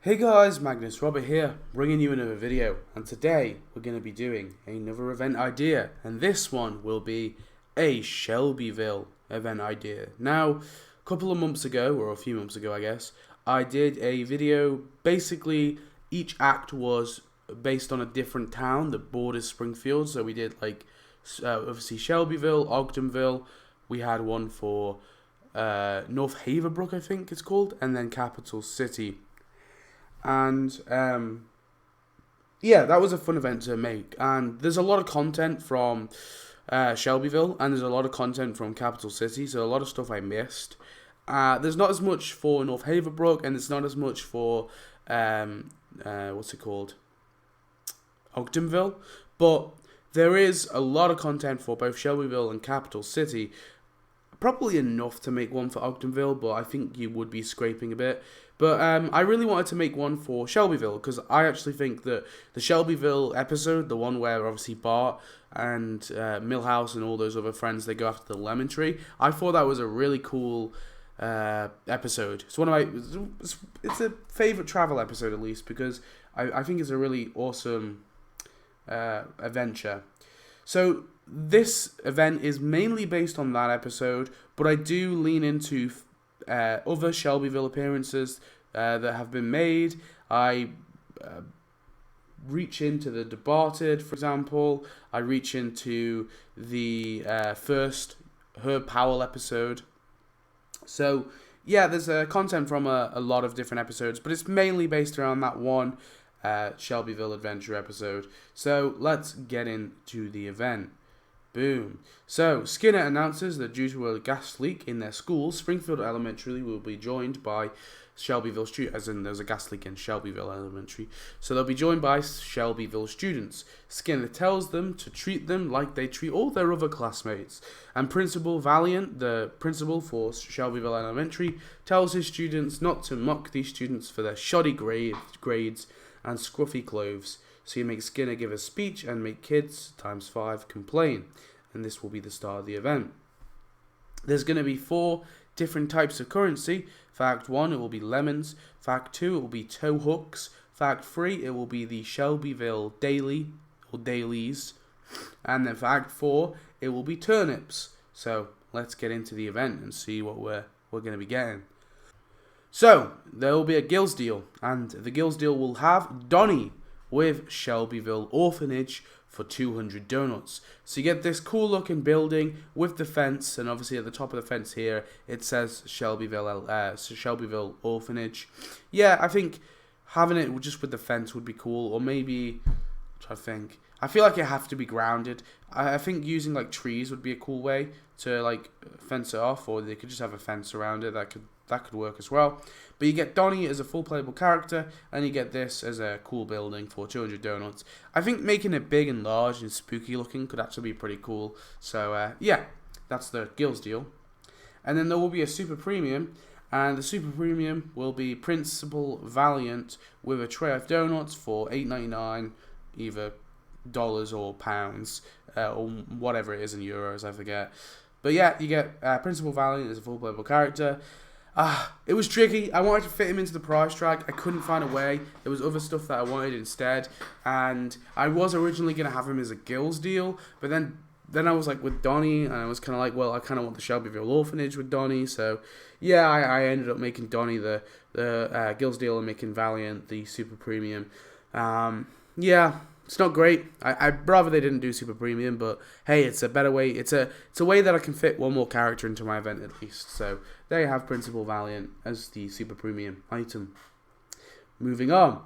Hey guys, Magnus Robert here, bringing you another video, and today we're going to be doing another event idea, and this one will be a Shelbyville event idea. Now, a couple of months ago, or a few months ago I guess, I did a video. Basically each act was based on a different town that borders Springfield, so we did like obviously Shelbyville, Ogdenville, we had one for North Haverbrook I think it's called, and then Capital City. And yeah, that was a fun event to make, and there's a lot of content from Shelbyville, and there's a lot of content from Capital City, so a lot of stuff I missed. There's not as much for North Haverbrook, and it's not as much for what's it called, Ogdenville, but there is a lot of content for both Shelbyville and Capital City. Probably enough to make one for Ogdenville, but I think you would be scraping a bit. But I really wanted to make one for Shelbyville, because I actually think that the Shelbyville episode, the one where obviously Bart and Milhouse and all those other friends, they go after the lemon tree, I thought that was a really cool episode. It's one of my, it's a favourite travel episode at least, because I think it's a really awesome adventure. So this event is mainly based on that episode, but I do lean into other Shelbyville appearances that have been made. I reach into the Departed, for example. I reach into the first Herb Powell episode. So yeah, there's content from a lot of different episodes, but it's mainly based around that one Shelbyville adventure episode. So let's get into the event. Boom. So, Skinner announces that due to a gas leak in their school, Springfield Elementary will be joined by Shelbyville students, as in there's a gas leak in Shelbyville Elementary, so they'll be joined by Shelbyville students. Skinner tells them to treat them like they treat all their other classmates, and Principal Valiant, the principal for Shelbyville Elementary, tells his students not to mock these students for their shoddy grades and scruffy clothes. So you make Skinner give a speech and make kids times 5 complain, and this will be the start of the event. There's going to be 4 different types of currency. Fact 1, it will be lemons. Fact 2, it will be tow hooks. Fact 3, it will be the Shelbyville Daily or dailies. And then fact 4, it will be turnips. So let's get into the event and see what we're going to be getting. So there will be a Gills deal, and the Gills deal will have Donnie with Shelbyville Orphanage for 200 donuts. So you get this cool looking building with the fence, and obviously at the top of the fence here it says Shelbyville Orphanage. Yeah, I think having it just with the fence would be cool, or maybe I feel like it have to be grounded. I think using like trees would be a cool way to like fence it off, or they could just have a fence around it. That could work as well. But you get Donnie as a full playable character, and you get this as a cool building for 200 donuts. I think making it big and large and spooky looking could actually be pretty cool. So yeah, that's the Gills deal. And then there will be a super premium, and the super premium will be Principal Valiant with a tray of donuts for $8.99, either dollars or pounds, or whatever it is in euros, I forget. But yeah, you get Principal Valiant as a full playable character. It was tricky. I wanted to fit him into the price track. I couldn't find a way. There was other stuff that I wanted instead, and I was originally going to have him as a Gills deal, but then I was like with Donnie, and I was kind of like, well, I kind of want the Shelbyville Orphanage with Donnie, so yeah, I ended up making Donnie the Gills deal and making Valiant the super premium. Yeah, it's not great. I'd rather they didn't do super premium, but hey, it's a better way. It's a way that I can fit one more character into my event at least. So there you have Principal Valiant as the super premium item. Moving on.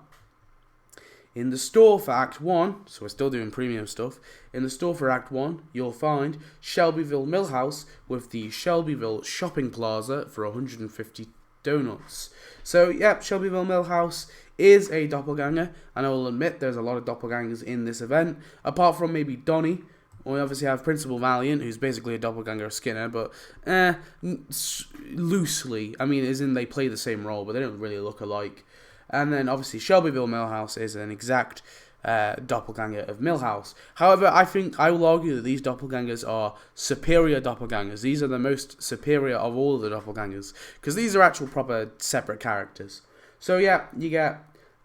In the store for Act 1, so we're still doing premium stuff, in the store for Act 1, you'll find Shelbyville Millhouse with the Shelbyville Shopping Plaza for 150 donuts. So, yeah, Shelbyville Millhouse is a doppelganger, and I will admit there's a lot of doppelgangers in this event, apart from maybe Donnie. We obviously have Principal Valiant, who's basically a doppelganger of Skinner, but loosely. I mean, as in they play the same role, but they don't really look alike. And then obviously Shelbyville Millhouse is an exact doppelganger of Milhouse. However, I will argue that these doppelgangers are superior doppelgangers. These are the most superior of all of the doppelgangers, because these are actual proper separate characters. So yeah, you get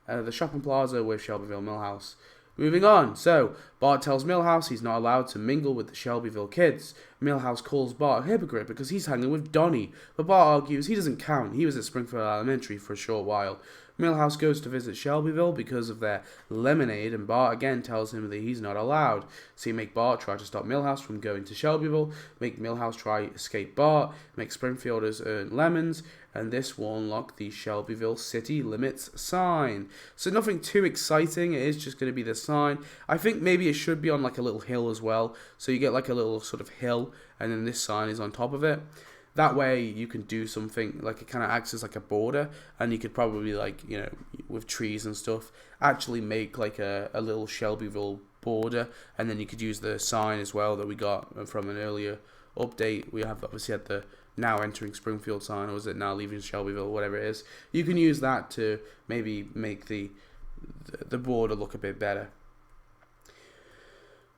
the shopping plaza with Shelbyville Millhouse. Moving on, so Bart tells Milhouse he's not allowed to mingle with the Shelbyville kids. Milhouse calls Bart a hypocrite because he's hanging with Donnie, but Bart argues he doesn't count, he was at Springfield Elementary for a short while. Milhouse goes to visit Shelbyville because of their lemonade, and Bart again tells him that he's not allowed. So you make Bart try to stop Milhouse from going to Shelbyville, make Milhouse try escape Bart, make Springfielders earn lemons, and this will unlock the Shelbyville City Limits sign. So nothing too exciting, it is just going to be the sign. I think maybe it should be on like a little hill as well, so you get like a little sort of hill, and then this sign is on top of it. That way you can do something, like it kind of acts as like a border, and you could probably like, you know, with trees and stuff, actually make like a little Shelbyville border, and then you could use the sign as well that we got from an earlier update. We have obviously had the now entering Springfield sign, or is it now leaving Shelbyville, whatever it is. You can use that to maybe make the border look a bit better.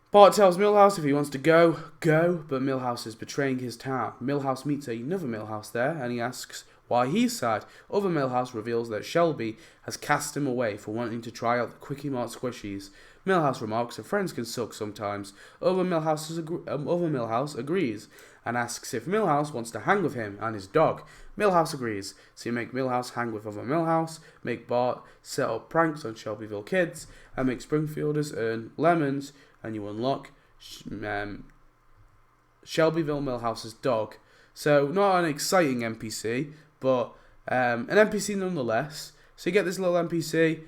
Bart tells Milhouse if he wants to go, but Milhouse is betraying his town. Milhouse meets another Milhouse there, and he asks why he's sad. Other Milhouse reveals that Shelby has cast him away for wanting to try out the Quickie Mart squishies. Milhouse remarks that friends can suck sometimes. Other Milhouse agrees, and asks if Milhouse wants to hang with him and his dog. Milhouse agrees, so you make Milhouse hang with other Milhouse, make Bart set up pranks on Shelbyville kids, and make Springfielders earn lemons, and you unlock Shelbyville Milhouse's dog. So not an exciting NPC, but an NPC nonetheless. So you get this little NPC,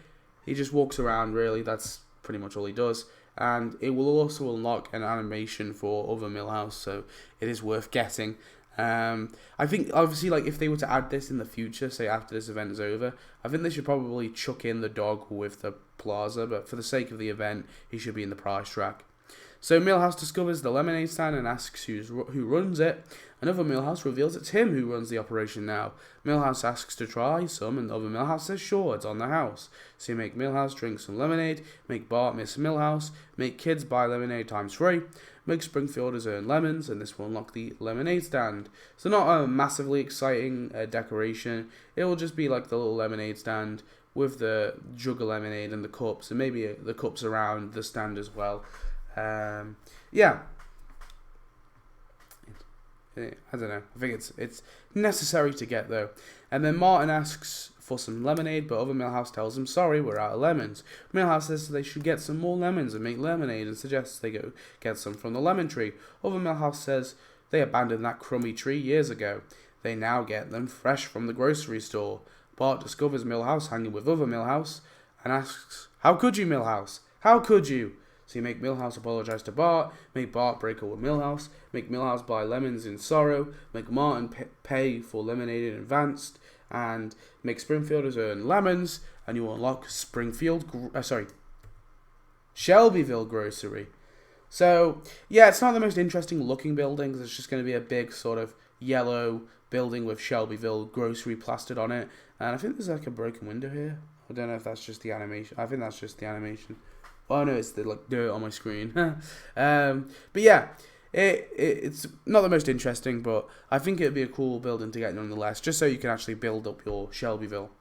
he just walks around really, that's pretty much all he does. And it will also unlock an animation for other Milhouse, so it is worth getting. I think obviously like if they were to add this in the future, say after this event is over, I think they should probably chuck in the dog with the plaza, but for the sake of the event, he should be in the prize track. So Milhouse discovers the lemonade stand and asks who runs it. Another Milhouse reveals it's him who runs the operation now. Milhouse asks to try some, and the other Milhouse says sure, it's on the house. So you make Milhouse drink some lemonade, make Bart miss Milhouse, make kids buy lemonade times 3, make Springfielders earn lemons, and this will unlock the lemonade stand. So not a massively exciting decoration, it will just be like the little lemonade stand with the jug of lemonade and the cups, and maybe the cups around the stand as well. Yeah, I don't know. I think it's necessary to get though. And then Martin asks for some lemonade, but other Milhouse tells him, sorry, we're out of lemons. Milhouse says they should get some more lemons and make lemonade, and suggests they go get some from the lemon tree. Other Milhouse says they abandoned that crummy tree years ago. They now get them fresh from the grocery store. Bart discovers Milhouse hanging with other Milhouse and asks, how could you, Milhouse? How could you? So you make Milhouse apologise to Bart, make Bart break up with Milhouse, make Milhouse buy lemons in sorrow, make Martin pay for lemonade in advance, and make Springfielders earn lemons, and you will unlock Shelbyville Grocery. So, yeah, it's not the most interesting looking buildings, it's just going to be a big sort of yellow building with Shelbyville Grocery plastered on it, and I think there's like a broken window here. I don't know if that's just the animation. I think that's just the animation. Oh no, it's the like dirt on my screen. But yeah, it's not the most interesting, but I think it'd be a cool building to get nonetheless, just so you can actually build up your Shelbyville.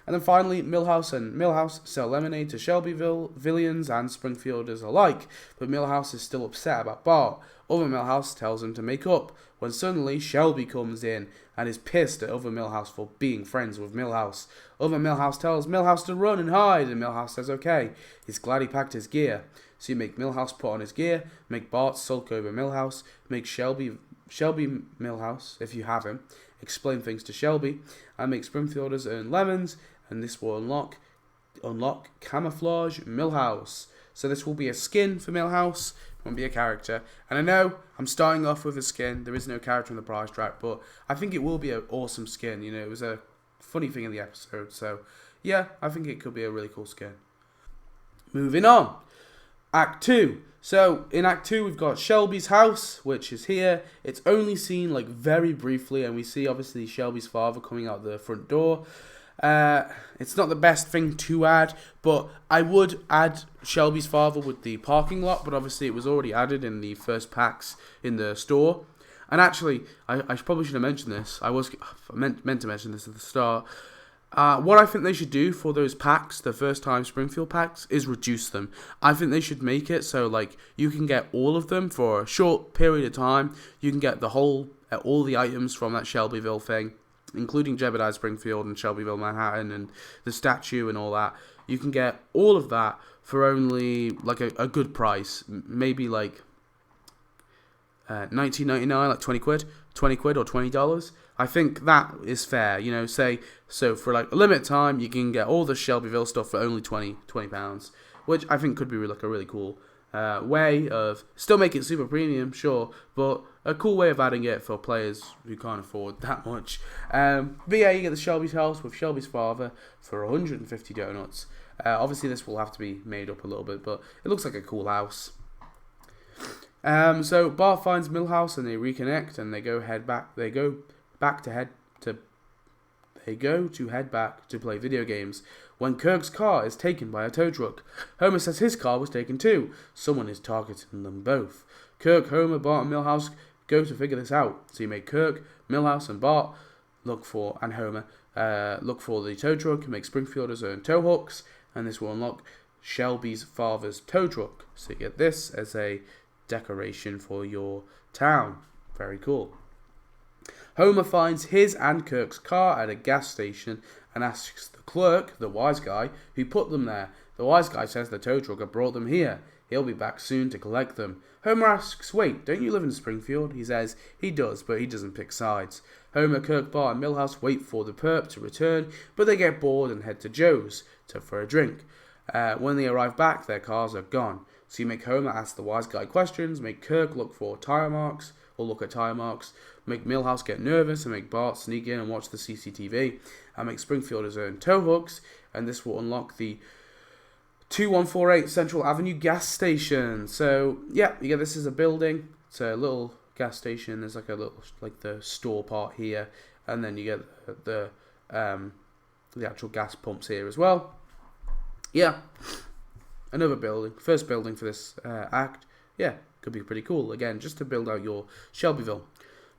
And then finally, Milhouse sell lemonade to Shelbyvillians and Springfielders alike, but Milhouse is still upset about Bart. Other Milhouse tells him to make up, when suddenly Shelby comes in and is pissed at other Milhouse for being friends with Milhouse. Other Milhouse tells Milhouse to run and hide, and Milhouse says okay. He's glad he packed his gear. So you make Milhouse put on his gear, make Bart sulk over Milhouse, make Shelby Milhouse, if you have him, explain things to Shelby, and make Springfielders earn lemons, and this will unlock Camouflage Milhouse. So this will be a skin for Milhouse, won't be a character. And I know I'm starting off with a skin, there is no character in the prize track, but I think it will be an awesome skin. You know, it was a funny thing in the episode, so yeah, I think it could be a really cool skin. Moving on, Act 2. So in Act 2 we've got Shelby's house, which is here. It's only seen like very briefly, and we see obviously Shelby's father coming out the front door. It's not the best thing to add, but I would add Shelby's father with the parking lot, but obviously it was already added in the first packs in the store. And actually, I probably should have mentioned this. I meant to mention this at the start. What I think they should do for those packs, the first time Springfield packs, is reduce them. I think they should make it so like you can get all of them for a short period of time. You can get all the items from that Shelbyville thing, including Jebediah Springfield and Shelbyville Manhattan and the statue and all that. You can get all of that for only like a good price, maybe like $19.99, like 20 quid or $20. I think that is fair, say, so for like a limited time, you can get all the Shelbyville stuff for only £20, which I think could be like a really cool way of, still make it super premium, sure, but a cool way of adding it for players who can't afford that much. But yeah, you get the Shelby's house with Shelby's father for 150 donuts. Obviously this will have to be made up a little bit, but it looks like a cool house. So Bart finds Milhouse and they reconnect and they go to head back to play video games when Kirk's car is taken by a tow truck. Homer says his car was taken too. Someone is targeting them both. Kirk, Homer, Bart and Milhouse go to figure this out. So you make Kirk, Milhouse and Bart and Homer look for the tow truck and make Springfield his own tow hooks, and this will unlock Shelby's father's tow truck. So you get this as a decoration for your town. Very cool. Homer finds his and Kirk's car at a gas station and asks the clerk, the wise guy, who put them there. The wise guy says the tow trucker brought them here. He'll be back soon to collect them. Homer asks, wait, don't you live in Springfield? He says he does, but he doesn't pick sides. Homer, Kirk, Bart and Milhouse wait for the perp to return, but they get bored and head to Joe's for a drink. When they arrive back, their cars are gone. So you make Homer ask the wise guy questions, make Kirk look at tire marks, make Milhouse get nervous, and make Bart sneak in and watch the CCTV, and make Springfield his own tow hooks, and this will unlock the 2148 Central Avenue gas station. So yeah, you get this as a building. It's a little gas station. There's like a little, like the store part here, and then you get the actual gas pumps here as well. Yeah, another building, first building for this act. Yeah, could be pretty cool. Again, just to build out your Shelbyville.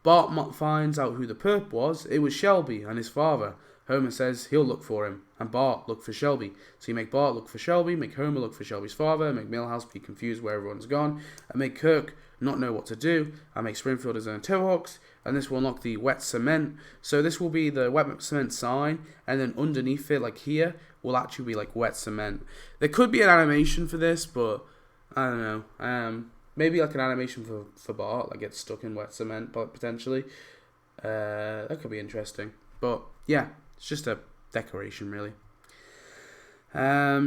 Bart finds out who the perp was. It was Shelby and his father. Homer says he'll look for him, and Bart look for Shelby. So you make Bart look for Shelby, make Homer look for Shelby's father, make Milhouse be confused where everyone's gone, and make Kirk not know what to do, and make Springfield his own tow hooks, and this will unlock the wet cement. So this will be the wet cement sign, and then underneath it, like here, will actually be like wet cement. There could be an animation for this, but I don't know. Maybe like an animation for Bart, like gets stuck in wet cement, but potentially. That could be interesting. But yeah, it's just a decoration, really.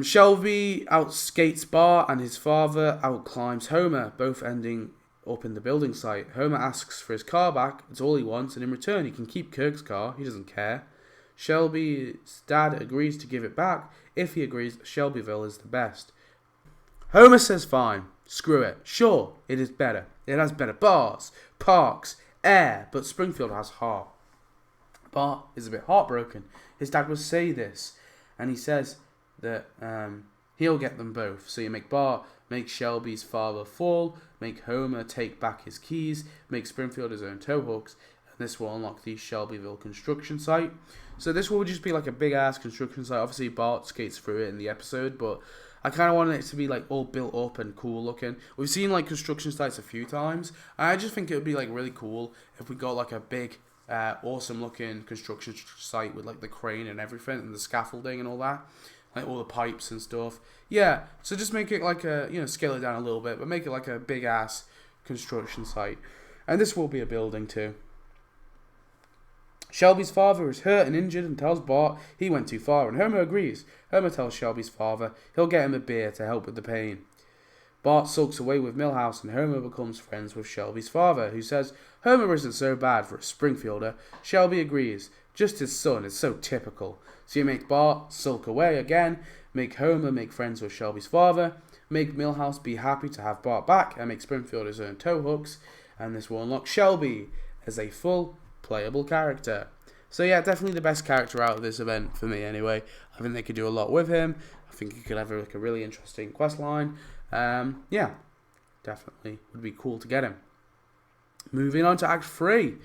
Shelby outskates Bart and his father outclimbs Homer, both ending up in the building site. Homer asks for his car back. It's all he wants, and in return, he can keep Kirk's car. He doesn't care. Shelby's dad agrees to give it back if he agrees Shelbyville is the best. Homer says fine. Screw it. Sure, it is better. It has better bars, parks, air, but Springfield has heart. Bart is a bit heartbroken. His dad will say this, and he says that he'll get them both. So you make Bart make Shelby's father fall, make Homer take back his keys, make Springfield his own tow hooks, and this will unlock the Shelbyville construction site. So this will just be like a big ass construction site. Obviously Bart skates through it in the episode, but I kind of wanted it to be like all built up and cool looking. We've seen like construction sites a few times. I just think it would be like really cool if we got like a big, awesome looking construction site with like the crane and everything and the scaffolding and all that, like all the pipes and stuff. Yeah, so just make it like a, scale it down a little bit, but make it like a big ass construction site. And this will be a building too. Shelby's father is hurt and injured and tells Bart he went too far, and Homer agrees. Homer tells Shelby's father he'll get him a beer to help with the pain. Bart sulks away with Milhouse, and Homer becomes friends with Shelby's father, who says Homer isn't so bad for a Springfielder. Shelby agrees. Just his son is so typical. So you make Bart sulk away again, make Homer make friends with Shelby's father, make Milhouse be happy to have Bart back, and make Springfield his own tow hooks, and this will unlock Shelby as a full playable character. So yeah, definitely the best character out of this event for me anyway. I think they could do a lot with him. I think he could have like a really interesting quest line. Yeah, definitely would be cool to get him. Moving on to Act 3.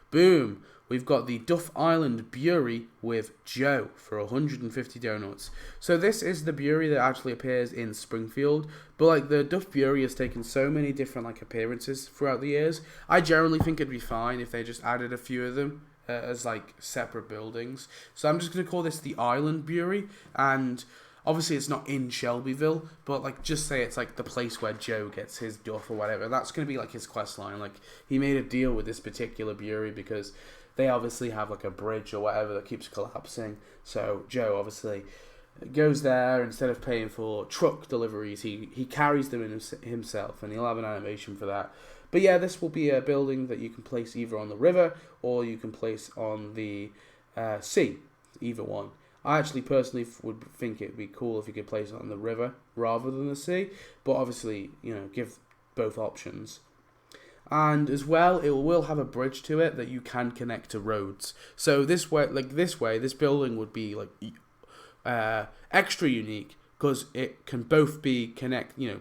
Boom. we've got the Duff Island Brewery with Joe for 150 donuts. So this is the brewery that actually appears in Springfield, but like the Duff Brewery has taken so many different like appearances throughout the years. I generally think it'd be fine if they just added a few of them as like separate buildings. So I'm just going to call this the Island Brewery, and obviously it's not in Shelbyville, but like just say it's like the place where Joe gets his duff or whatever. That's going to be like his quest line. Like he made a deal with this particular brewery because they obviously have like a bridge or whatever that keeps collapsing. So Joe obviously goes there, instead of paying for truck deliveries, he carries them in himself, and he'll have an animation for that. But yeah, this will be a building that you can place either on the river or you can place on the sea, either one. I actually personally would think it'd be cool if you could place it on the river rather than the sea, but obviously, give both options. And as well, it will have a bridge to it that you can connect to roads. So this this building would be like extra unique because it can both be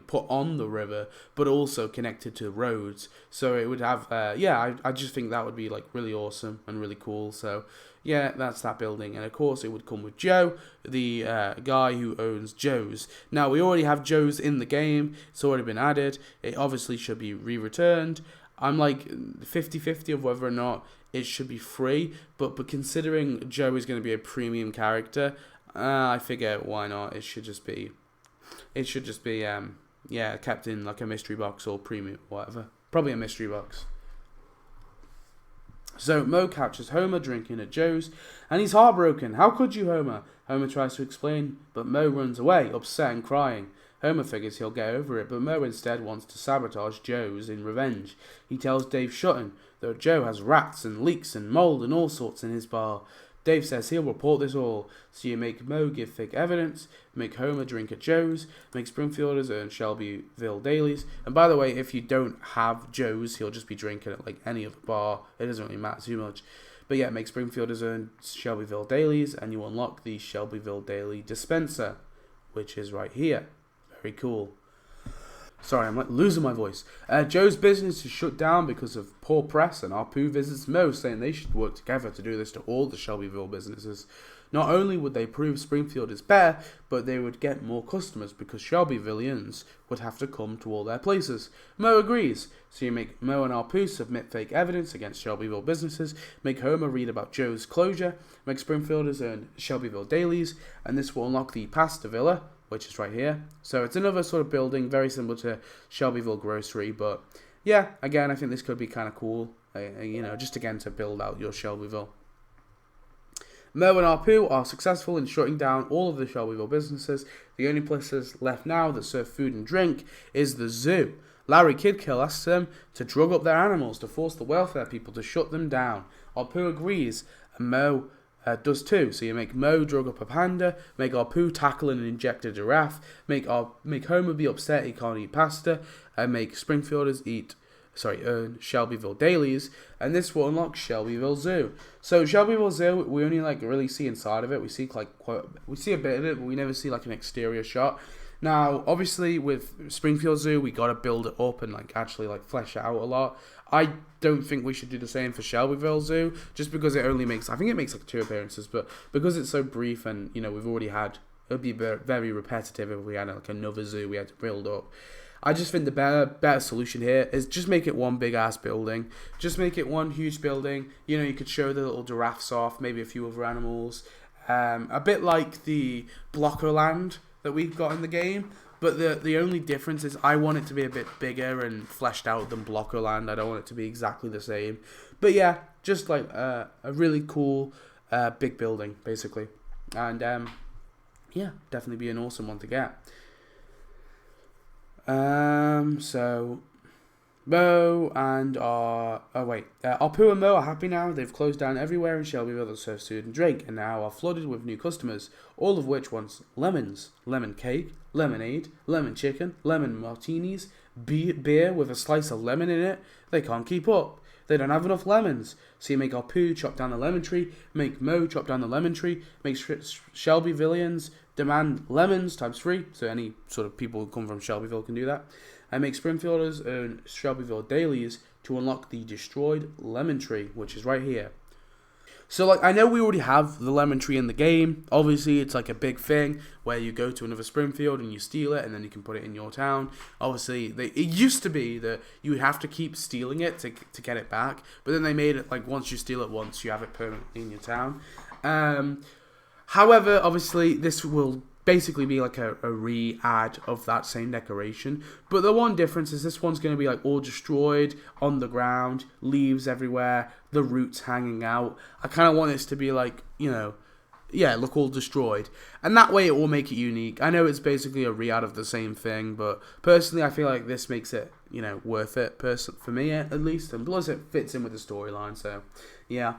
put on the river, but also connected to roads. So it would have, I just think that would be like really awesome and really cool. So yeah, that's that building. And of course it would come with Joe, the guy who owns Joe's. Now we already have Joe's in the game. It's already been added. It obviously should be re-returned. I'm like 50-50 of whether or not it should be free, but considering Joe is going to be a premium character, I figure why not? It should just be kept in like a mystery box or premium, whatever. Probably a mystery box. So Moe catches Homer drinking at Joe's, and he's heartbroken. How could you, Homer? Homer tries to explain, but Moe runs away, upset and crying. Homer figures he'll get over it, but Moe instead wants to sabotage Joe's in revenge. He tells Dave Shutton that Joe has rats and leaks and mold and all sorts in his bar. Dave says he'll report this all, so you make Moe give fake evidence, make Homer drink at Joe's, make Springfielders earn Shelbyville dailies, and by the way, if you don't have Joe's, he'll just be drinking at like any other bar, it doesn't really matter too much. But yeah, make Springfielders earn Shelbyville dailies, and you unlock the Shelbyville Daily Dispenser, which is right here. Very cool. Sorry, I'm like losing my voice. Joe's business is shut down because of poor press, and Apu visits Moe, saying they should work together to do this to all the Shelbyville businesses. Not only would they prove Springfield is better, but they would get more customers because Shelbyvillians would have to come to all their places. Moe agrees, so you make Moe and Apu submit fake evidence against Shelbyville businesses, make Homer read about Joe's closure, make Springfielders earn Shelbyville dailies, and this will unlock the Pasta Villa, which is right here. So it's another sort of building, very similar to Shelbyville Grocery, but yeah, again, I think this could be kind of cool, just again to build out your Shelbyville. Moe and Apu are successful in shutting down all of the Shelbyville businesses. The only places left now that serve food and drink is the zoo. Larry Kidkill asks them to drug up their animals to force the welfare people to shut them down. Apu agrees, and Moe does too. So you make Moe drug up a panda, make Apu tackle and inject a giraffe, make Homer be upset he can't eat pasta, and make Springfielders earn Shelbyville dailies, and this will unlock Shelbyville Zoo. So Shelbyville Zoo, we only really see inside of it. We see a bit of it, but we never see like an exterior shot. Now, obviously, with Springfield Zoo, we got to build it up and actually flesh it out a lot. I don't think we should do the same for Shelbyville Zoo, just because it makes 2 appearances, but because it's so brief and we've already had, it would be very repetitive if we had another zoo we had to build up. I just think the better solution here is just make it one big ass building. Just make it one huge building. You could show the little giraffes off, maybe a few other animals. A bit like the Blockerland that we've got in the game. But the only difference is I want it to be a bit bigger and fleshed out than Blockerland. I don't want it to be exactly the same. But yeah, just a really cool big building, basically. And definitely be an awesome one to get. So Moe and Apu and Moe are happy now. They've closed down everywhere in Shelbyville that serves food and drink, and now are flooded with new customers, all of which wants lemons, lemon cake, lemonade, lemon chicken, lemon martinis, beer with a slice of lemon in it. They can't keep up. They don't have enough lemons. So you make Apu chop down the lemon tree, make Moe chop down the lemon tree, make Shelbyvillians demand lemons times 3, so any sort of people who come from Shelbyville can do that. And make Springfielders earn Shelbyville dailies to unlock the destroyed lemon tree, which is right here. So, like, I know we already have the lemon tree in the game. Obviously, it's like a big thing where you go to another Springfield and you steal it, and then you can put it in your town. Obviously, it used to be that you would have to keep stealing it to get it back, but then they made it like once you steal it once, you have it permanently in your town. However, obviously, this will basically be like a re-add of that same decoration. But the one difference is this one's going to be like all destroyed, on the ground, leaves everywhere, the roots hanging out. I kind of want this to be like, look all destroyed. And that way it will make it unique. I know it's basically a re-add of the same thing, but personally I feel like this makes it, worth it for me at least. And plus it fits in with the storyline, so yeah.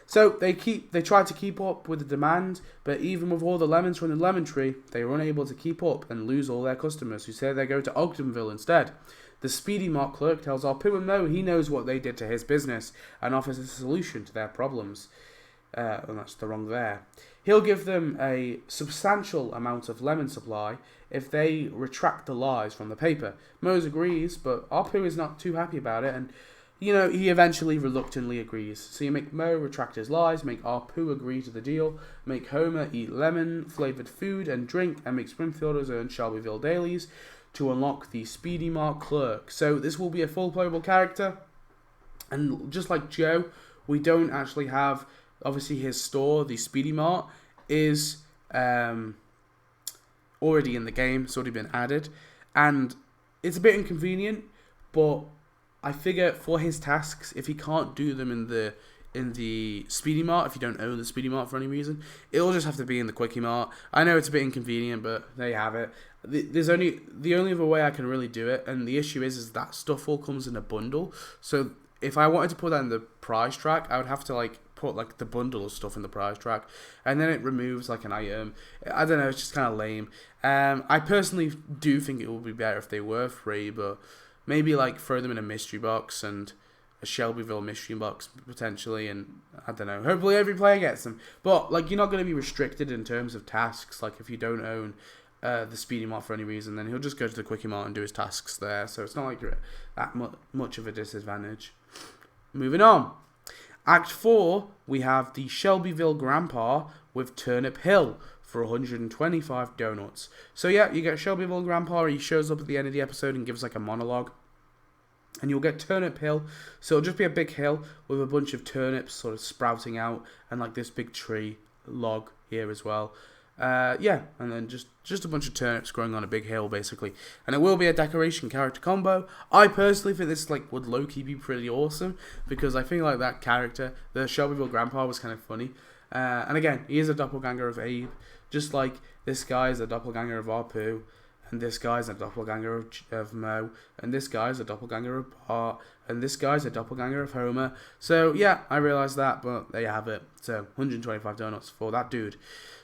So they try to keep up with the demand, but even with all the lemons from the lemon tree, they were unable to keep up and lose all their customers, who say they go to Ogdenville instead. The Speedy Mart clerk tells Apu and Mo he knows what they did to his business and offers a solution to their problems. And that's the wrong there. He'll give them a substantial amount of lemon supply if they retract the lies from the paper. Mose agrees, but Apu is not too happy about it, and he eventually reluctantly agrees. So you make Mo retract his lies, make Apu agree to the deal, make Homer eat lemon-flavoured food and drink, and make Springfielders earn Shelbyville dailies to unlock the Speedy Mart clerk. So this will be a full playable character, and just like Joe, we don't actually have, obviously his store, the Speedy Mart, is already in the game. It's already been added, and it's a bit inconvenient, but I figure for his tasks, if he can't do them in the Speedy Mart, if you don't own the Speedy Mart for any reason, it'll just have to be in the Quickie Mart. I know it's a bit inconvenient, but there you have it. The only other way I can really do it, and the issue is that stuff all comes in a bundle. So if I wanted to put that in the prize track, I would have to put the bundle of stuff in the prize track, and then it removes an item. I don't know, it's just kind of lame. I personally do think it would be better if they were free, but maybe throw them in a mystery box and a Shelbyville mystery box potentially, and I don't know. Hopefully every player gets them. But you're not going to be restricted in terms of tasks. If you don't own the Speedy Mart for any reason, then he'll just go to the Quickie Mart and do his tasks there. So it's not like you're at that much of a disadvantage. Moving on. Act 4, we have the Shelbyville Grandpa with Turnip Hill for 125 donuts. So yeah, you get Shelbyville Grandpa. He shows up at the end of the episode and gives a monologue. And you'll get Turnip Hill. So it'll just be a big hill with a bunch of turnips sort of sprouting out, and this big tree log here as well. And then just a bunch of turnips growing on a big hill, basically. And it will be a decoration character combo. I personally think this would low-key be pretty awesome, because I think that character, the Shelbyville Grandpa, was kind of funny. And again, he is a doppelganger of Abe, just like this guy is a doppelganger of Apu, and this guy's a doppelganger of Mo, and this guy's a doppelganger of Bart, and this guy's a doppelganger of Homer. So yeah, I realised that, but there you have it. So 125 donuts for that dude.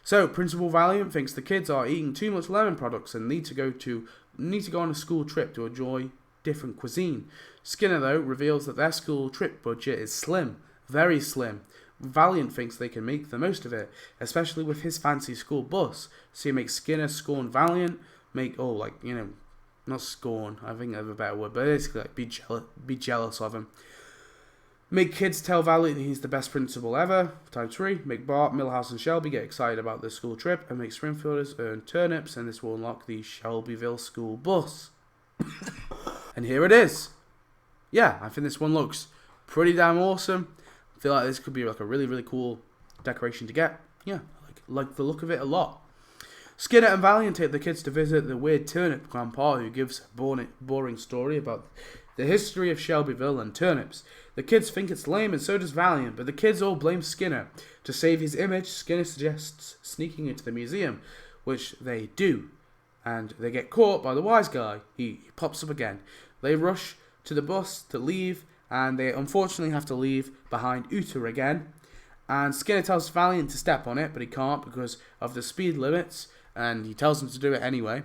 So Principal Valiant thinks the kids are eating too much lemon products and need to go on a school trip to enjoy different cuisine. Skinner, though, reveals that their school trip budget is slim, very slim. Valiant thinks they can make the most of it, especially with his fancy school bus. So he makes Skinner scorn Valiant, not scorn, I think I have a better word, but basically be jealous of him. Make kids tell Valiant he's the best principal ever, times 3. Make Bart, Milhouse and Shelby get excited about the school trip, and make Springfielders earn turnips, and this will unlock the Shelbyville school bus. And here it is. Yeah, I think this one looks pretty damn awesome. I feel like this could be a really, really cool decoration to get. Yeah, like the look of it a lot. Skinner and Valiant take the kids to visit the weird turnip grandpa, who gives a boring story about the history of Shelbyville and turnips. The kids think it's lame, and so does Valiant, but the kids all blame Skinner. To save his image, Skinner suggests sneaking into the museum, which they do, and they get caught by the wise guy. He pops up again. They rush to the bus to leave, and they unfortunately have to leave behind Uta again. And Skinner tells Valiant to step on it, but he can't because of the speed limits, and he tells him to do it anyway.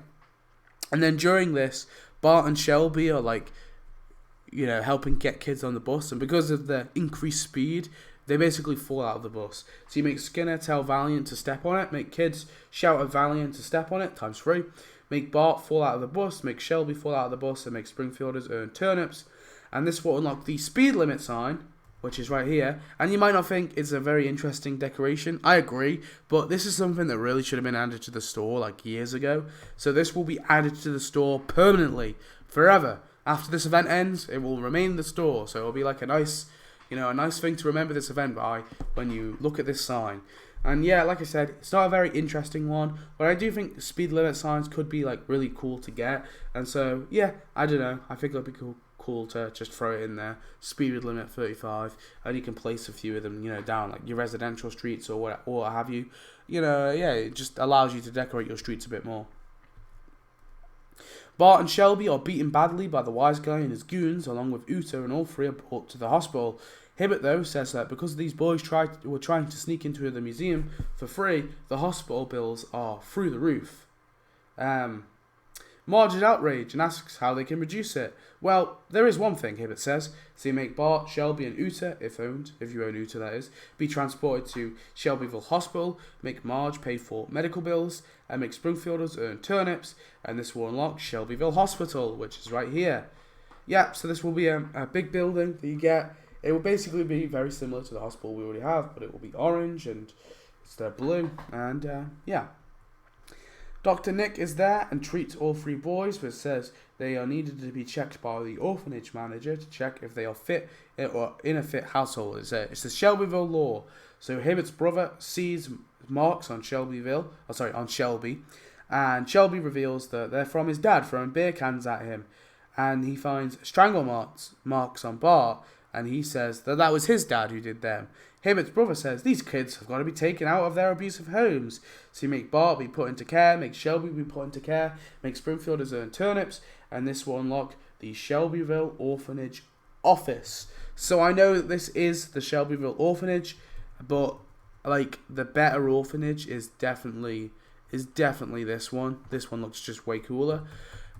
And then during this, Bart and Shelby are helping get kids on the bus, and because of the increased speed, they basically fall out of the bus. So you make Skinner tell Valiant to step on it, make kids shout at Valiant to step on it, times 3. Make Bart fall out of the bus, make Shelby fall out of the bus, and make Springfielders earn turnips. And this will unlock the speed limit sign which is right here. And you might not think it's a very interesting decoration. I agree, but this is something that really should have been added to the store like years ago. So this will be added to the store permanently, forever. After this event ends, it will remain in the store. So it'll be like a nice, a nice thing to remember this event by when you look at this sign. And yeah, like I said, it's not a very interesting one, but I do think speed limit signs could be like really cool to get. And so yeah, I don't know. I think it'll be cool to just throw it in there. Speed limit 35, and you can place a few of them, down like your residential streets or what have you. Yeah, it just allows you to decorate your streets a bit more. Bart and Shelby are beaten badly by the wise guy and his goons, along with Uta, and all three are brought to the hospital. Hibbert, though, says that because these boys were trying to sneak into the museum for free, the hospital bills are through the roof. Marge is outraged and asks how they can reduce it. Well, there is one thing, Hibbert says. So you make Bart, Shelby and Uta, if you own Uta that is, be transported to Shelbyville Hospital, make Marge pay for medical bills, and make Springfielders earn turnips, and this will unlock Shelbyville Hospital, which is right here. Yeah, so this will be a big building that you get. It will basically be very similar to the hospital we already have, but it will be orange and instead of blue, and yeah. Dr. Nick is there and treats all three boys, but says they are needed to be checked by the orphanage manager to check if they are fit or in a fit household. It's the Shelbyville law. So Hibbert's brother sees marks on Shelby, and Shelby reveals that they're from his dad throwing beer cans at him, and he finds strangle marks on Bart, and he says that was his dad who did them. Hibbert's brother says these kids have got to be taken out of their abusive homes. So you make Bart be put into care, make Shelby be put into care, make Springfielders earn turnips, and this will unlock the Shelbyville Orphanage Office. So I know that this is the Shelbyville Orphanage, but like the better orphanage is definitely this one. This one looks just way cooler.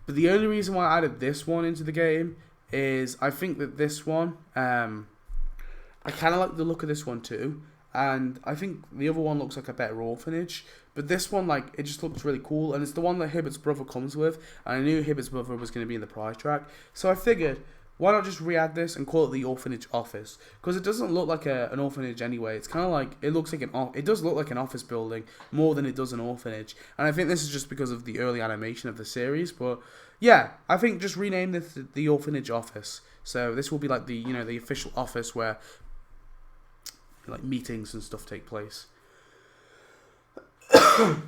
But the only reason why I added this one into the game is I think that this one, I kind of like the look of this one too, and I think the other one looks like a better orphanage, but this one, like, it just looks really cool, and it's the one that Hibbert's brother comes with, and I knew Hibbert's brother was going to be in the prize track, so I figured, why not just re-add this and call it the Orphanage Office, because it doesn't look like an orphanage anyway. It's kind of like, it does look like an office building more than it does an orphanage, and I think this is just because of the early animation of the series, but yeah, I think just rename this the Orphanage Office. So this will be like the the official office where like meetings and stuff take place. So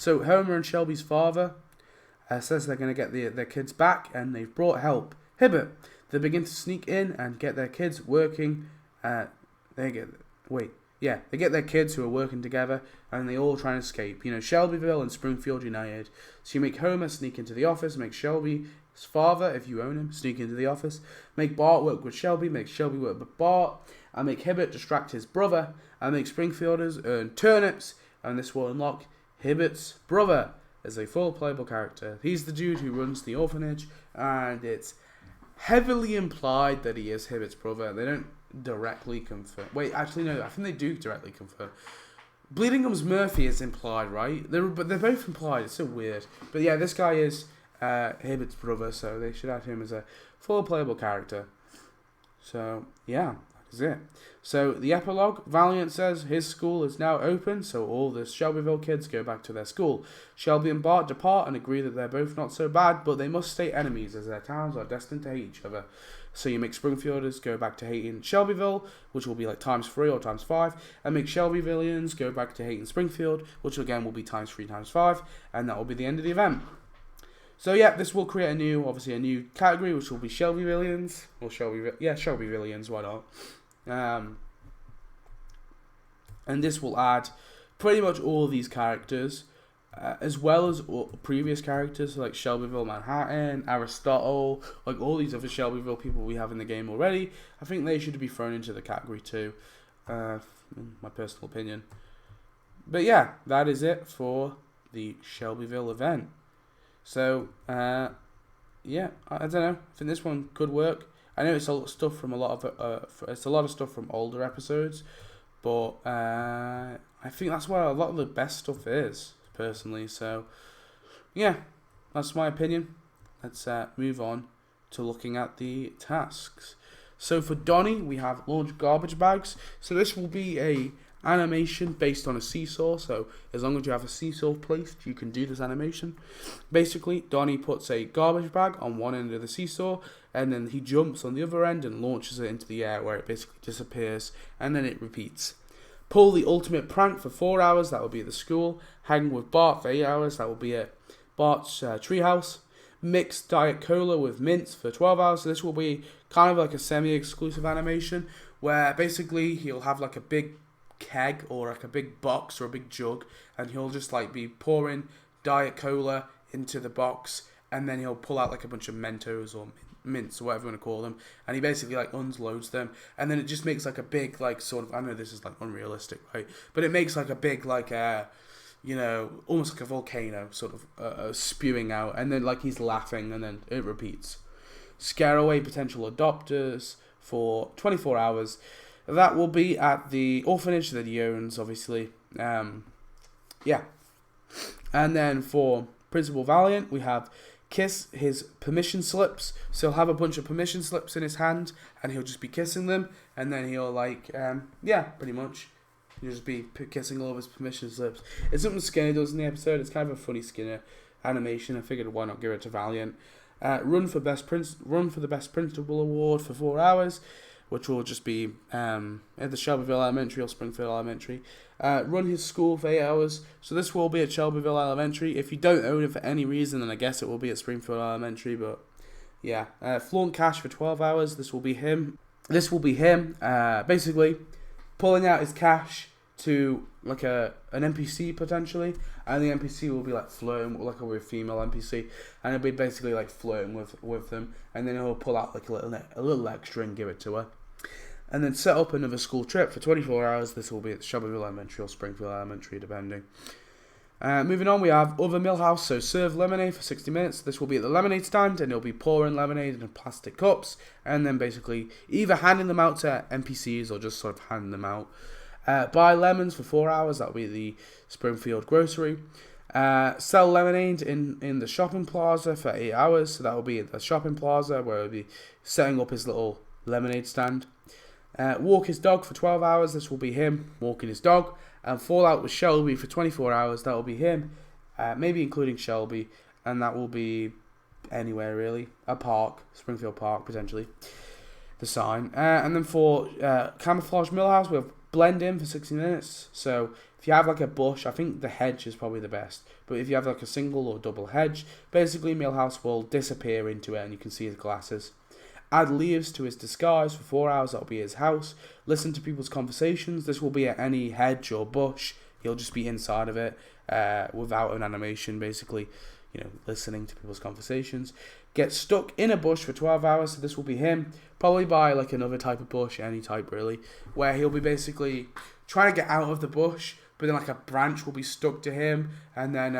Homer and Shelby's father says they're going to get their kids back, and they've brought help. Hibbert, they begin to sneak in and get their kids working. They get their kids who are working together, and they all try and escape. Shelbyville and Springfield united. So you make Homer sneak into the office, make Shelby's father, if you own him, sneak into the office, make Bart work with Shelby, make Shelby work with Bart, and make Hibbert distract his brother, and make Springfielders earn turnips, and this will unlock Hibbert's brother as a full playable character. He's the dude who runs the orphanage, and it's heavily implied that he is Hibbert's brother. They don't directly confirm. Wait, actually no, I think they do directly confirm. Bleeding Gums Murphy is implied, right? They're both implied. It's so weird. But yeah, this guy is Hibbert's brother, so they should add him as a full playable character. So yeah, that is it. So the epilogue, Valiant says his school is now open, so all the Shelbyville kids go back to their school. Shelby and Bart depart and agree that they're both not so bad, but they must stay enemies as their towns are destined to hate each other. So you make Springfielders go back to hating Shelbyville, which will be like ×3 or ×5, and make Shelbyvillians go back to hating Springfield, which again will be ×3 ×5, and that will be the end of the event. So yeah, this will create a new category, which will be Shelbyvillians, or Shelbyvillians, why not? And this will add pretty much all of these characters, as well as all previous characters like Shelbyville Manhattan, Aristotle, like all these other Shelbyville people we have in the game already. I think they should be thrown into the category too, in my personal opinion. But yeah, that is it for the Shelbyville event. So, yeah, I don't know. I think this one could work. I know it's a lot of stuff from from older episodes, but I think that's where a lot of the best stuff is, personally. So, yeah, that's my opinion. Let's move on to looking at the tasks. So for Donnie, we have launch garbage bags. So this will be a animation based on a seesaw. So as long as you have a seesaw placed, you can do this animation. Basically, Donnie puts a garbage bag on one end of the seesaw, and then he jumps on the other end and launches it into the air, where it basically disappears, and then it repeats. Pull the ultimate prank for 4 hours, that will be at the school. Hang with Bart for 8 hours, that will be at Bart's treehouse. Mix Diet Cola with mints for 12 hours. So this will be kind of like a semi-exclusive animation, where basically he'll have like a big keg or like a big box or a big jug, and he'll just like be pouring Diet Cola into the box, and then he'll pull out like a bunch of Mentos or mints or whatever you want to call them, and he basically like unloads them, and then it just makes like a big like sort of, I know this is like unrealistic, right, but it makes like a big like almost like a volcano sort of spewing out, and then like he's laughing, and then it repeats. Scare away potential adopters for 24 hours. That will be at the orphanage that he owns, obviously. Yeah. And then for Principal Valiant, we have kiss his permission slips. So he'll have a bunch of permission slips in his hand, and he'll just be kissing them, and then he'll like, pretty much. He'll just be kissing all of his permission slips. It's something Skinner does in the episode. It's kind of a funny Skinner animation. I figured why not give it to Valiant. Run for the best principal award for 4 hours, which will just be at the Shelbyville Elementary or Springfield Elementary. Run his school for 8 hours. So this will be at Shelbyville Elementary. If you don't own it for any reason, then I guess it will be at Springfield Elementary. But yeah, flaunt cash for 12 hours. This will be him. Basically pulling out his cash to like an NPC potentially, and the NPC will be like flirting like a female NPC, and it'll be basically like flirting with them, and then he'll pull out like a little extra and give it to her, and then set up another school trip for 24 hours. This will be at Shelbyville Elementary or Springfield Elementary, depending. Moving on, we have Other Millhouse, so serve lemonade for 60 minutes. This will be at the lemonade stand, and he'll be pouring lemonade in plastic cups, and then basically either handing them out to NPCs or just sort of handing them out. Buy lemons for 4 hours, that'll be the Springfield grocery. Sell lemonade in the shopping plaza for 8 hours, so that will be at the shopping plaza where he'll be setting up his little lemonade stand. Walk his dog for 12 hours, this will be him walking his dog. And fall out with Shelby for 24 hours, that will be him, maybe including Shelby, and that will be anywhere really, a park, Springfield Park potentially, the sign. And then for Camouflage Millhouse, we have blend in for 60 minutes. So if you have like a bush, I think the hedge is probably the best, but if you have like a single or double hedge, basically Millhouse will disappear into it and you can see his glasses. Add leaves to his disguise for 4 hours, that'll be his house. Listen to people's conversations, this will be at any hedge or bush, he'll just be inside of it without an animation, basically, listening to people's conversations. Get stuck in a bush for 12 hours, so this will be him, probably by like another type of bush, any type really, where he'll be basically trying to get out of the bush, but then like a branch will be stuck to him, and then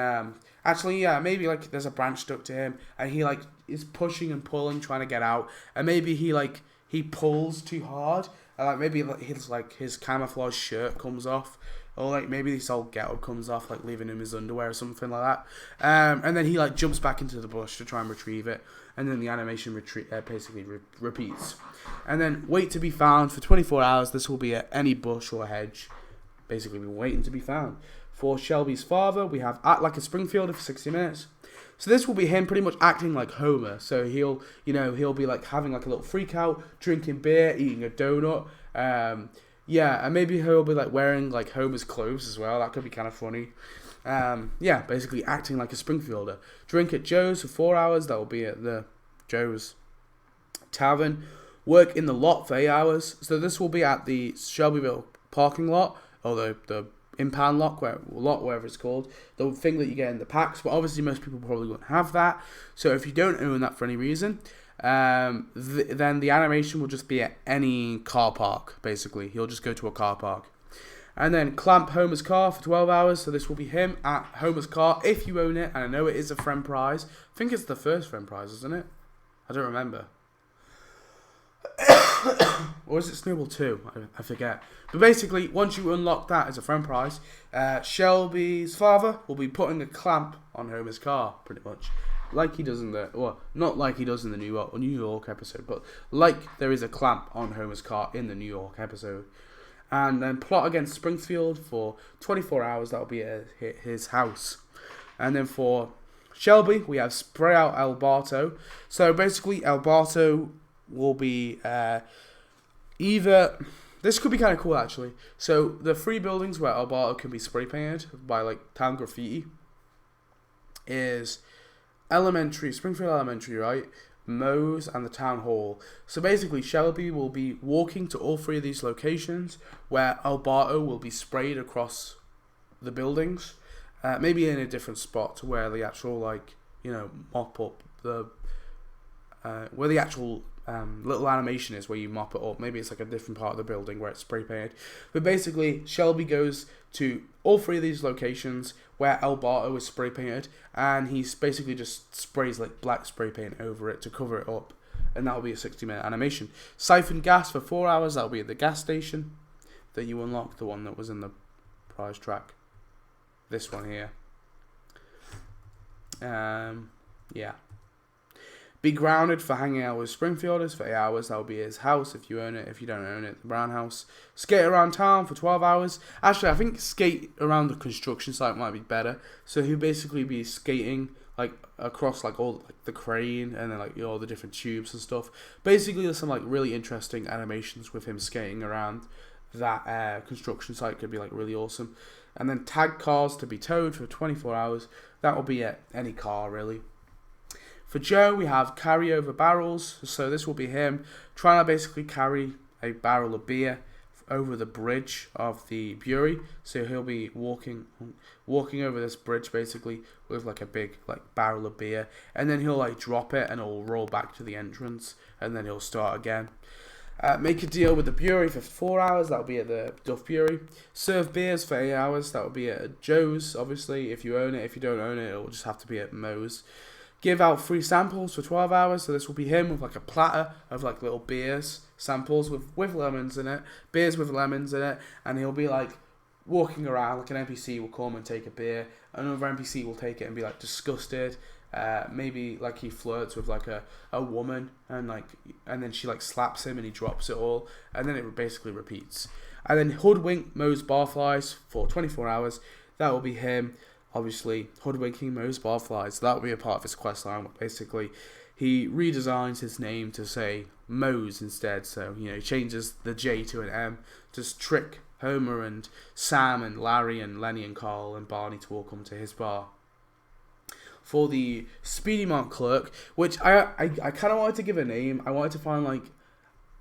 maybe like there's a branch stuck to him, and he like is pushing and pulling, trying to get out, and maybe he pulls too hard, and like maybe his camouflage shirt comes off, or like maybe his whole getup comes off, like leaving him his underwear or something like that. And then he like jumps back into the bush to try and retrieve it, and then the animation basically repeats. And then wait to be found for 24 hours. This will be at any bush or hedge. Basically, we're waiting to be found. For Shelby's father, we have Act Like a Springfielder for 60 minutes. So this will be him pretty much acting like Homer. So he'll be like having like a little freak out, drinking beer, eating a donut. And maybe he'll be like wearing like Homer's clothes as well. That could be kind of funny. Basically acting like a Springfielder. Drink at Joe's for 4 hours. That will be at the Joe's Tavern. Work in the lot for 8 hours. So this will be at the Shelbyville parking lot, or the impound lot, whatever it's called. The thing that you get in the packs. But obviously most people probably won't have that. So if you don't own that for any reason, then the animation will just be at any car park, basically. He'll just go to a car park. And then clamp Homer's car for 12 hours. So this will be him at Homer's car, if you own it. And I know it is a friend prize. I think it's the first friend prize, isn't it? I don't remember. Or is it Snowball 2? I forget. But basically, once you unlock that as a friend prize, Shelby's father will be putting a clamp on Homer's car, pretty much. like he does in the, well, not like he does in the New York episode, but like there is a clamp on Homer's car in the New York episode. And then plot against Springfield for 24 hours. That'll be at his house. And then for Shelby, we have spray out El Barto. So basically, El Barto will be either... This could be kind of cool, actually. So the 3 buildings where El Barto can be spray painted by like town graffiti is Springfield Elementary, right? Moe's and the town hall. So basically, Shelby will be walking to all 3 of these locations where El Barto will be sprayed across the buildings. Maybe in a different spot where the actual, like, you know, mop up the where the actual little animation is where you mop it up. Maybe it's like a different part of the building where it's spray painted. But basically, Shelby goes to all 3 of these locations where El Barto is spray painted, and he's basically just sprays like black spray paint over it to cover it up, and that'll be a 60-minute animation. Siphon gas for 4 hours. That'll be at the gas station that you unlock, the one that was in the prize track. This one here. Yeah. Be grounded for hanging out with Springfielders for 8 hours. That'll be his house if you own it. If you don't own it, the Brown house. Skate around town for 12 hours. Actually, I think skate around the construction site might be better. So he'll basically be skating like across like all like the crane and then like, you know, all the different tubes and stuff. Basically, there's some like really interesting animations with him skating around that construction site. Could be like really awesome. And then tag cars to be towed for 24 hours. That will be at any car, really. For Joe, we have carryover barrels. So this will be him trying to basically carry a barrel of beer over the bridge of the Bury. So he'll be walking over this bridge basically with like a big like barrel of beer. And then he'll like drop it and it'll roll back to the entrance. And then he'll start again. Make a deal with the Bury for 4 hours. That'll be at the Duff Bury. Serve beers for 8 hours. That'll be at Joe's, obviously, if you own it. If you don't own it, it'll just have to be at Moe's. Give out free samples for 12 hours. So this will be him with like a platter of like little beers, samples with lemons in it. Beers with lemons in it. And he'll be like walking around, like an NPC will come and take a beer. Another NPC will take it and be like disgusted. Maybe like he flirts with like a woman and then she like slaps him and he drops it all, and then it basically repeats. And then hoodwink Moe's barflies for 24 hours. That will be him obviously hoodwinking Moe's barflies. So that will be a part of his quest line. Basically he redesigns his name to say Moe's instead, so you know he changes the J to an M, just trick Homer and Sam and Larry and Lenny and Carl and Barney to all come to his bar. For the Speedy Mart clerk, which I kind of wanted to give a name. I wanted to find like,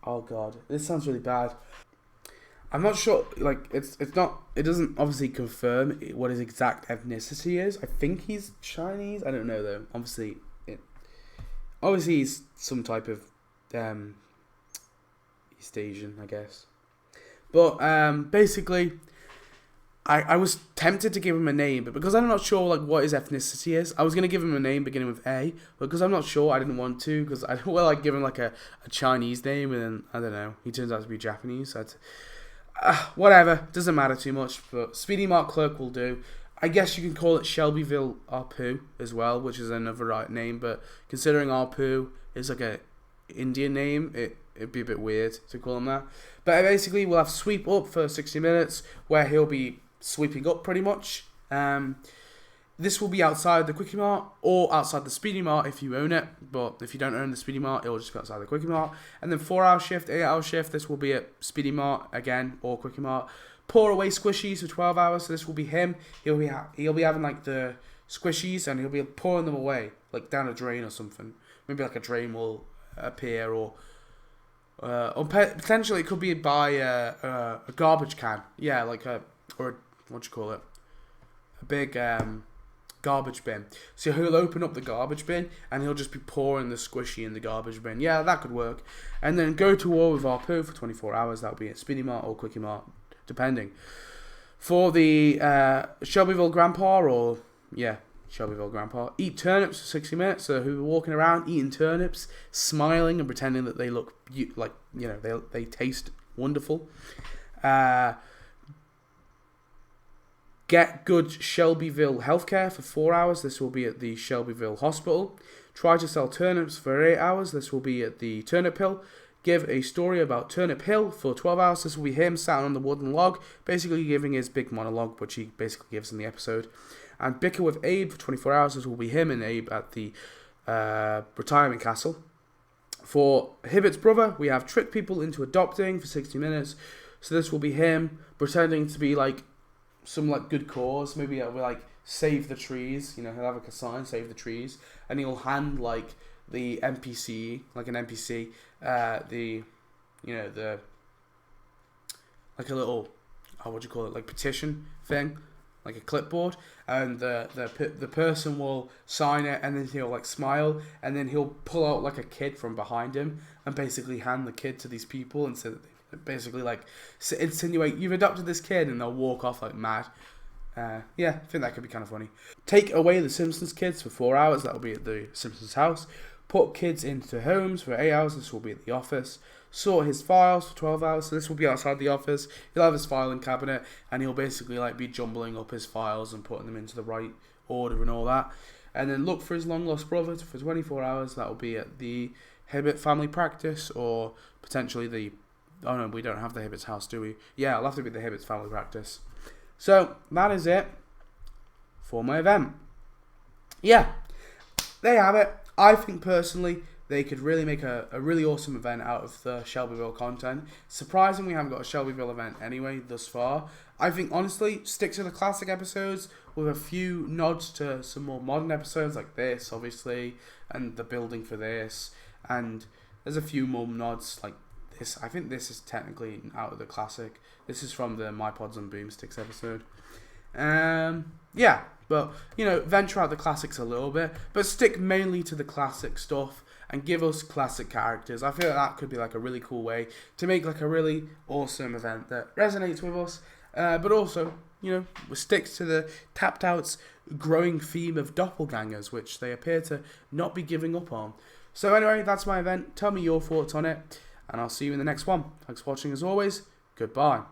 oh god, this sounds really bad. I'm not sure, like, it doesn't obviously confirm what his exact ethnicity is. I think he's Chinese. I don't know though. Obviously he's some type of East Asian, I guess. But basically, I was tempted to give him a name, but because I'm not sure like what his ethnicity is, I was gonna give him a name beginning with A, but because I'm not sure, I didn't want to, because I don't want to like give him like a Chinese name, and then I don't know, he turns out to be Japanese. So whatever, doesn't matter too much. But Speedy Mart Clerk will do. I guess you can call it Shelbyville Apu as well, which is another right name, but considering Apu is like a Indian name, it'd be a bit weird to call him that. But basically, we'll have Sweep Up for 60 minutes, where he'll be sweeping up pretty much. This will be outside the Quickie Mart or outside the Speedy Mart if you own it. But if you don't own the Speedy Mart, it will just be outside the Quickie Mart. And then 4-hour shift, 8-hour shift, this will be at Speedy Mart again or Quickie Mart. Pour away squishies for 12 hours. So this will be him. He'll be having like the squishies and he'll be pouring them away like down a drain or something. Maybe like a drain will appear, or potentially it could be by a garbage can. Yeah, like what do you call it? A big garbage bin. So he'll open up the garbage bin and he'll just be pouring the squishy in the garbage bin. Yeah, that could work. And then go to war with Apu for 24 hours. That'll be at Speedy Mart or Quickie Mart, depending. For the Shelbyville Grandpa, Shelbyville Grandpa, eat turnips for 60 minutes. So who are walking around eating turnips, smiling and pretending that they look like, you know, they taste wonderful. Get good Shelbyville healthcare for 4 hours. This will be at the Shelbyville Hospital. Try to sell turnips for 8 hours. This will be at the Turnip Hill. Give a story about Turnip Hill for 12 hours. This will be him sat on the wooden log, basically giving his big monologue, which he basically gives in the episode. And bicker with Abe for 24 hours. This will be him and Abe at the retirement castle. For Hibbert's brother, we have trick people into adopting for 60 minutes. So this will be him pretending to be like some like good cause. Maybe it'll be like save the trees. You know, he'll have like a sign, save the trees, and he'll hand like the NPC, like an NPC, the like a little, what do you call it, like petition thing, like a clipboard, and the person will sign it, and then he'll like smile, and then he'll pull out like a kid from behind him and basically hand the kid to these people and say that basically like insinuate you've adopted this kid, and they'll walk off like mad. Yeah, I think that could be kind of funny. Take away the Simpsons kids for 4 hours. That will be at the Simpsons house. Put kids into homes for 8 hours. This will be at the office. Sort his files for 12 hours. So this will be outside the office. He'll have his filing cabinet, and he'll basically like be jumbling up his files and putting them into the right order and all that. And then look for his long lost brother for 24 hours. That will be at the Hibbert family practice, or potentially the... Oh no, we don't have the Hibbert's house, do we? Yeah, it'll have to be the Hibbert's family practice. So that is it for my event. Yeah, there you have it. I think personally they could really make a really awesome event out of the Shelbyville content. Surprising we haven't got a Shelbyville event anyway thus far. I think honestly, stick to the classic episodes with a few nods to some more modern episodes like this, obviously, and the building for this. And there's a few more nods like this. I think this is technically out of the classic. This is from the My Pods and Boomsticks episode. Yeah, but, you know, venture out the classics a little bit, but stick mainly to the classic stuff and give us classic characters. I feel like that could be like a really cool way to make like a really awesome event that resonates with us, but also, you know, sticks to the Tapped Out's growing theme of doppelgangers, which they appear to not be giving up on. So anyway, that's my event. Tell me your thoughts on it, and I'll see you in the next one. Thanks for watching as always. Goodbye.